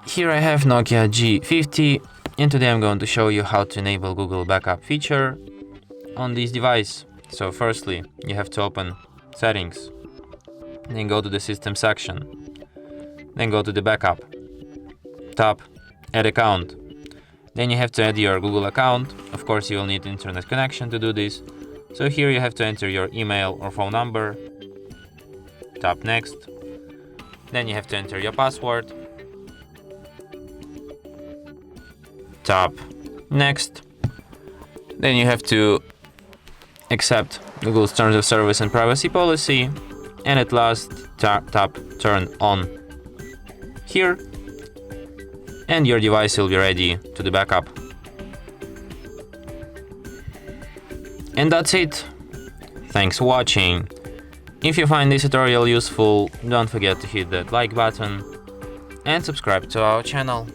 Here I have NOKIA G50, and today I'm going to show you how to enable Google Backup feature on this device. So firstly, you have to open Settings, then go to the System section, then go to the Backup, tap Add Account. Then you have to add your Google account. Of course, you will need internet connection to do this. So here you have to enter your email or phone number, tap Next, then you have to enter your password, tap Next, then you have to accept Google's Terms of Service and Privacy Policy, and at last tap Turn On here, and your device will be ready to the backup. And that's it. Thanks for watching. If you find this tutorial useful, don't forget to hit that like button and subscribe to our channel.